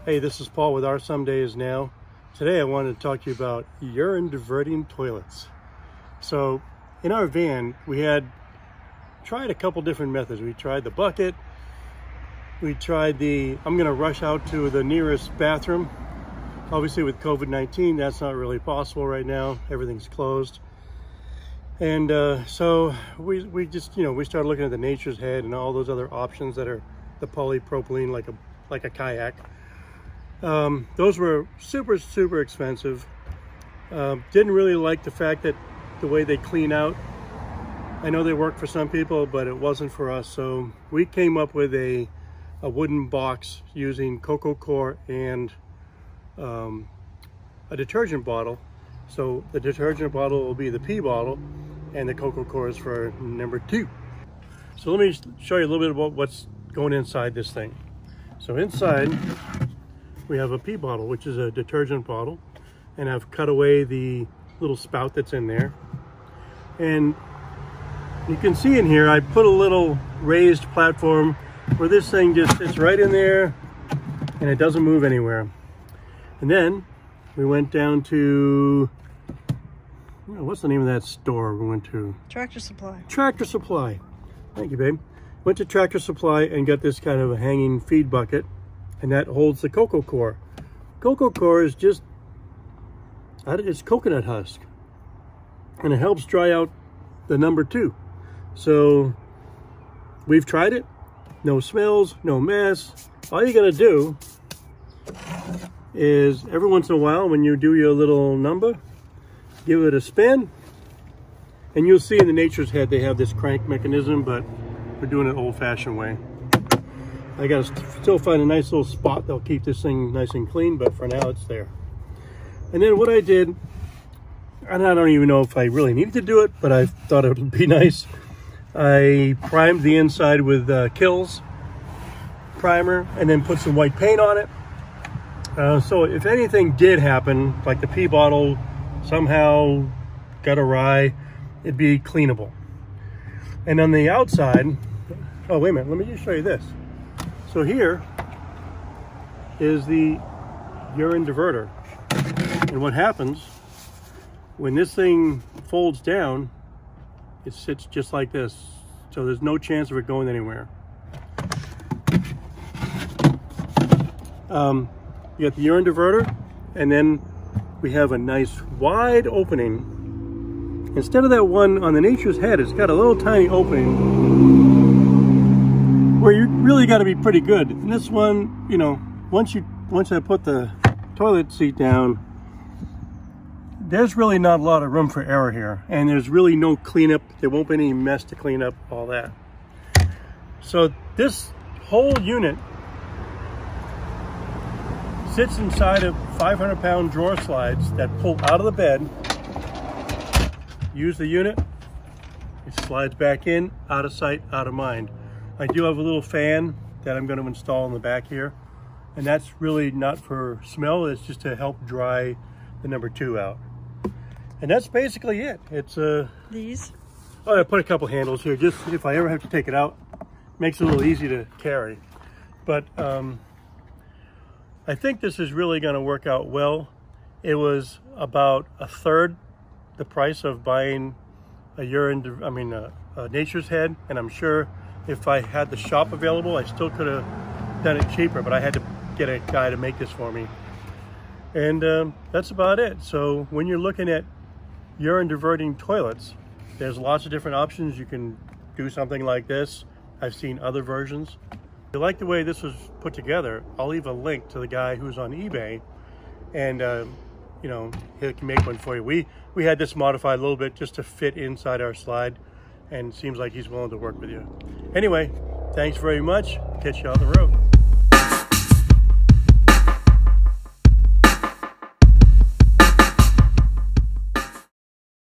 Hey, this is Paul with Our Some Days Now. Today I wanted to talk to you about urine diverting toilets. So in our van, we had tried a couple different methods. We tried the bucket. We tried I'm gonna rush out to the nearest bathroom. Obviously with COVID-19, that's not really possible right now. Everything's closed. And so we just, we started looking at the Nature's Head and all those other options that are the polypropylene, like a kayak. Those were super expensive. Didn't really like the fact that the way they clean out. I know they work for some people, but it wasn't for us. So we came up with a wooden box using coco coir and a detergent bottle. So the detergent bottle will be the pee bottle and the coco coir is for number 2. So let me show you a little bit about what's going inside this thing. So inside we have a pee bottle, which is a detergent bottle, and I've cut away the little spout that's in there. And you can see in here, I put a little raised platform where this thing just sits right in there and it doesn't move anywhere. And then we went down to, what's the name of that store we went to? Tractor Supply. Tractor Supply. Thank you, babe. Went to Tractor Supply and got this kind of a hanging feed bucket, and that holds the coco coir. Coco coir is just, it's coconut husk, and it helps dry out the number 2. So we've tried it. No smells, no mess. All you gotta do is every once in a while when you do your little number, give it a spin, and you'll see in the Nature's Head they have this crank mechanism, but we're doing it old-fashioned way. I gotta still find a nice little spot that'll keep this thing nice and clean, but for now it's there. And then what I did, and I don't even know if I really needed to do it, but I thought it would be nice. I primed the inside with Kills primer and then put some white paint on it. So if anything did happen, like the pee bottle somehow got awry, it'd be cleanable. And on the outside, oh wait a minute, let me just show you this. So here is the urine diverter. And what happens when this thing folds down, it sits just like this. So there's no chance of it going anywhere. You got the urine diverter, and then we have a nice wide opening. Instead of that one on the Nature's Head, it's got a little tiny opening where you really got to be pretty good. And this one, once I put the toilet seat down, there's really not a lot of room for error here, and there's really no cleanup. There won't be any mess to clean up, all that. So this whole unit sits inside of 500-pound drawer slides that pull out of the bed. Use the unit, it slides back in, out of sight, out of mind. I do have a little fan that I'm going to install in the back here, and that's really not for smell, it's just to help dry the number 2 out. And that's basically it. It's these. Oh, I put a couple handles here, just if I ever have to take it out. Makes it a little easy to carry. But I think this is really going to work out well. It was about 1/3 the price of buying a Nature's Head, and I'm sure if I had the shop available, I still could have done it cheaper, but I had to get a guy to make this for me. And that's about it. So when you're looking at urine diverting toilets, there's lots of different options. You can do something like this. I've seen other versions. If you like the way this was put together, I'll leave a link to the guy who's on eBay, and he can make one for you. We had this modified a little bit just to fit inside our slide, and it seems like he's willing to work with you. Anyway, thanks very much. Catch you on the road.